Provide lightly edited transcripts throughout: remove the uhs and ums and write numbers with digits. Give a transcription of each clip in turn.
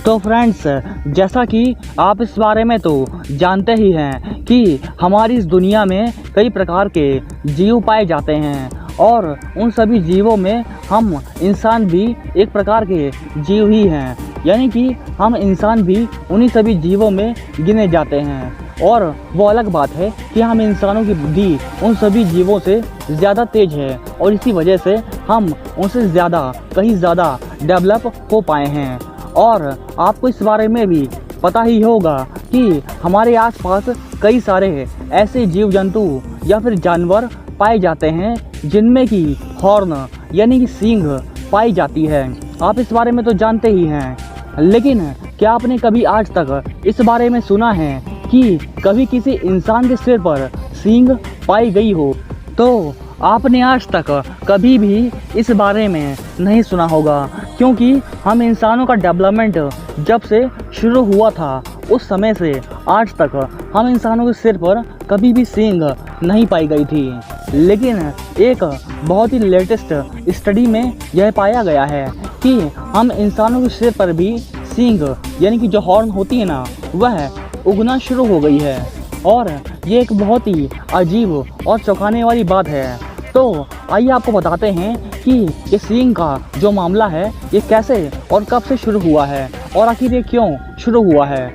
तो फ्रेंड्स, जैसा कि आप इस बारे में तो जानते ही हैं कि हमारी इस दुनिया में कई प्रकार के जीव पाए जाते हैं और उन सभी जीवों में हम इंसान भी एक प्रकार के जीव ही हैं। यानी कि हम इंसान भी उन्हीं सभी जीवों में गिने जाते हैं। और वो अलग बात है कि हम इंसानों की बुद्धि उन सभी जीवों से ज़्यादा तेज है और इसी वजह से हम उनसे कहीं ज़्यादा डेवलप हो पाए हैं। और आपको इस बारे में भी पता ही होगा कि हमारे आसपास कई सारे ऐसे जीव जंतु या फिर जानवर पाए जाते हैं जिनमें कि हॉर्न यानी कि सींग पाई जाती है। आप इस बारे में तो जानते ही हैं, लेकिन क्या आपने कभी आज तक इस बारे में सुना है कि कभी किसी इंसान के सिर पर सींग पाई गई हो? तो आपने आज तक कभी भी इस बारे में नहीं सुना होगा, क्योंकि हम इंसानों का डेवलपमेंट जब से शुरू हुआ था उस समय से आज तक हम इंसानों के सिर पर कभी भी सींग नहीं पाई गई थी। लेकिन एक बहुत ही लेटेस्ट स्टडी में यह पाया गया है कि हम इंसानों के सिर पर भी सींग यानी कि जो हॉर्न होती है ना, वह उगना शुरू हो गई है। और ये एक बहुत ही अजीब और चौंकाने वाली बात है। तो आइए आपको बताते हैं कि ये सींग का जो मामला है ये कैसे और कब से शुरू हुआ है और आखिर ये क्यों शुरू हुआ है।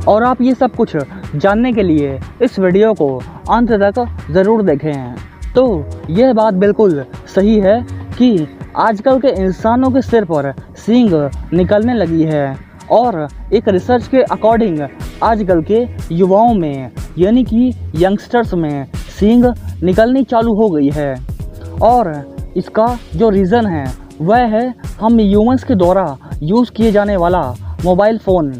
और आप ये सब कुछ जानने के लिए इस वीडियो को अंत तक ज़रूर देखें। तो यह बात बिल्कुल सही है कि आजकल के इंसानों के सिर पर सींग निकलने लगी है और एक रिसर्च के अकॉर्डिंग आजकल के युवाओं में यानी कि यंगस्टर्स में सींग निकलनी चालू हो गई है। और इसका जो रीज़न है वह है हम ह्यूमंस के द्वारा यूज़ किए जाने वाला मोबाइल फ़ोन।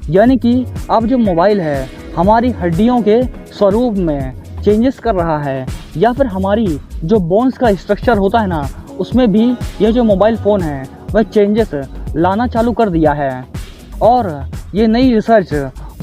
यानी कि अब जो मोबाइल है हमारी हड्डियों के स्वरूप में चेंजेस कर रहा है, या फिर हमारी जो बोन्स का स्ट्रक्चर होता है ना, उसमें भी यह जो मोबाइल फ़ोन है वह चेंजेस लाना चालू कर दिया है। और ये नई रिसर्च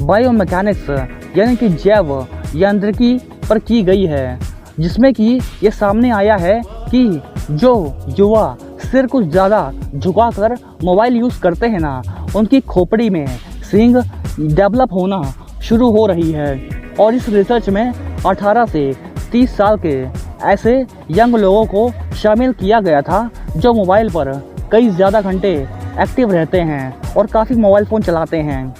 बायोमैकेनिक्स यानी कि जैव यांत्रिकी पर की गई है, जिसमें कि ये सामने आया है कि जो युवा सिर कुछ ज़्यादा झुकाकर मोबाइल यूज़ करते हैं ना, उनकी खोपड़ी में सींग डेवलप होना शुरू हो रही है। और इस रिसर्च में 18 से 30 साल के ऐसे यंग लोगों को शामिल किया गया था जो मोबाइल पर कई ज़्यादा घंटे एक्टिव रहते हैं और काफ़ी मोबाइल फ़ोन चलाते हैं।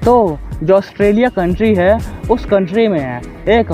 तो जो ऑस्ट्रेलिया कंट्री है, उस कंट्री में एक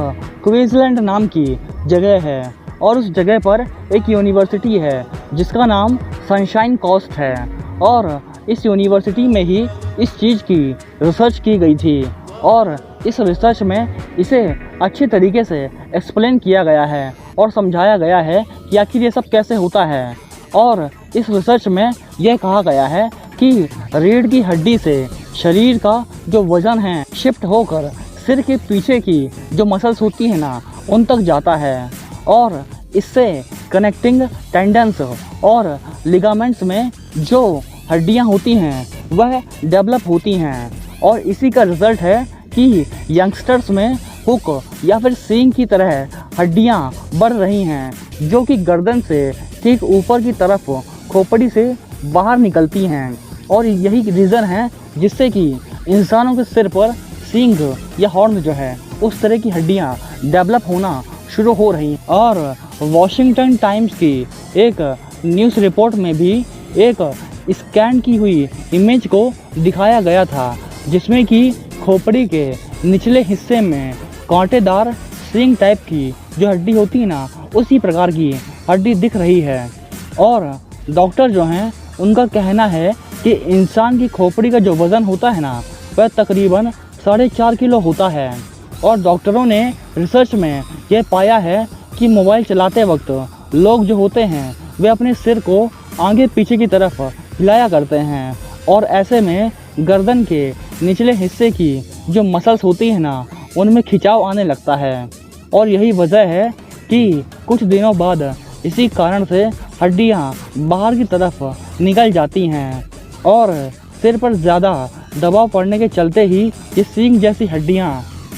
क्वींसलैंड नाम की जगह है और उस जगह पर एक यूनिवर्सिटी है जिसका नाम सनशाइन कोस्ट है। और इस यूनिवर्सिटी में ही इस चीज़ की रिसर्च की गई थी और इस रिसर्च में इसे अच्छी तरीके से एक्सप्लेन किया गया है और समझाया गया है कि आखिर ये सब कैसे होता है। और इस रिसर्च में यह कहा गया है कि रीढ़ की हड्डी से शरीर का जो वज़न है शिफ्ट होकर सिर के पीछे की जो मसल्स होती हैं ना, उन तक जाता है और इससे कनेक्टिंग टेंडन्स और लिगामेंट्स में जो हड्डियां होती हैं वह डेवलप होती हैं। और इसी का रिज़ल्ट है कि यंगस्टर्स में हुक या फिर सींग की तरह हड्डियां बढ़ रही हैं, जो कि गर्दन से ठीक ऊपर की तरफ खोपड़ी से बाहर निकलती हैं। और यही रीज़न है जिससे कि इंसानों के सिर पर सींग या हॉर्न जो है उस तरह की हड्डियां डेवलप होना शुरू हो रही। और वॉशिंगटन टाइम्स की एक न्यूज़ रिपोर्ट में भी एक स्कैन की हुई इमेज को दिखाया गया था, जिसमें कि खोपड़ी के निचले हिस्से में कांटेदार सींग टाइप की जो हड्डी होती है ना, उसी प्रकार की हड्डी दिख रही है। और डॉक्टर जो हैं उनका कहना है कि इंसान की खोपड़ी का जो वज़न होता है ना, वह तकरीबन 4.5 किलो होता है। और डॉक्टरों ने रिसर्च में यह पाया है कि मोबाइल चलाते वक्त लोग जो होते हैं वे अपने सिर को आगे पीछे की तरफ हिलाया करते हैं और ऐसे में गर्दन के निचले हिस्से की जो मसल्स होती हैं ना, उनमें खिंचाव आने लगता है। और यही वजह है कि कुछ दिनों बाद इसी कारण से हड्डियां बाहर की तरफ निकल जाती हैं और सिर पर ज़्यादा दबाव पड़ने के चलते ही ये सींग जैसी हड्डियां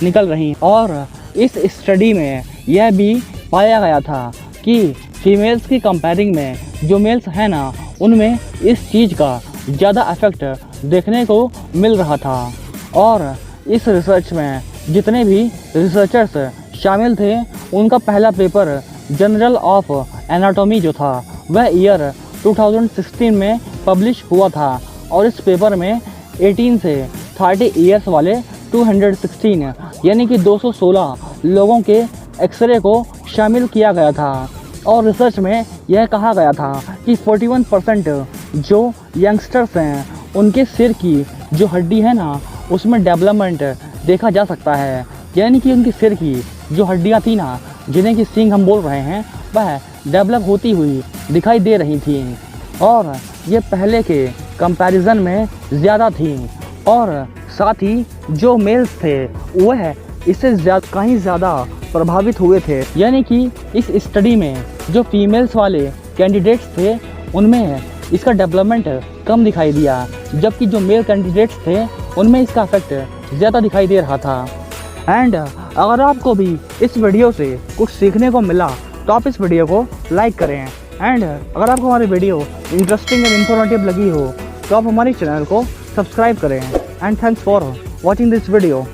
निकल रही। और इस स्टडी में यह भी पाया गया था कि फीमेल्स की कंपेयरिंग में जो मेल्स हैं ना, उनमें इस चीज़ का ज़्यादा इफेक्ट देखने को मिल रहा था। और इस रिसर्च में जितने भी रिसर्चर्स शामिल थे, उनका पहला पेपर जर्नल ऑफ एनाटॉमी जो था वह ईयर 2016 में पब्लिश हुआ था। और इस पेपर में 18 से 30 ईयर्स वाले 216 यानी कि 216 लोगों के एक्सरे को शामिल किया गया था। और रिसर्च में यह कहा गया था कि 41% जो यंगस्टर्स हैं उनके सिर की जो हड्डी है ना, उसमें डेवलपमेंट देखा जा सकता है। यानी कि उनकी सिर की जो हड्डियां थी ना, जिन्हें कि सींग हम बोल रहे हैं, वह डेवलप होती हुई दिखाई दे रही थी। और ये पहले के कंपैरिजन में ज़्यादा थी। और साथ ही जो मेल्स थे वह इससे कहीं ज़्यादा प्रभावित हुए थे। यानी कि इस स्टडी में जो फीमेल्स वाले कैंडिडेट्स थे उनमें इसका डेवलपमेंट कम दिखाई दिया, जबकि जो मेल कैंडिडेट्स थे उनमें इसका इफेक्ट ज़्यादा दिखाई दे रहा था। एंड अगर आपको भी इस वीडियो से कुछ सीखने को मिला तो आप इस वीडियो को लाइक करें। एंड अगर आपको हमारी वीडियो इंटरेस्टिंग एंड इन्फॉर्मेटिव लगी हो तो आप हमारे चैनल को सब्सक्राइब करें। And thanks for watching this video.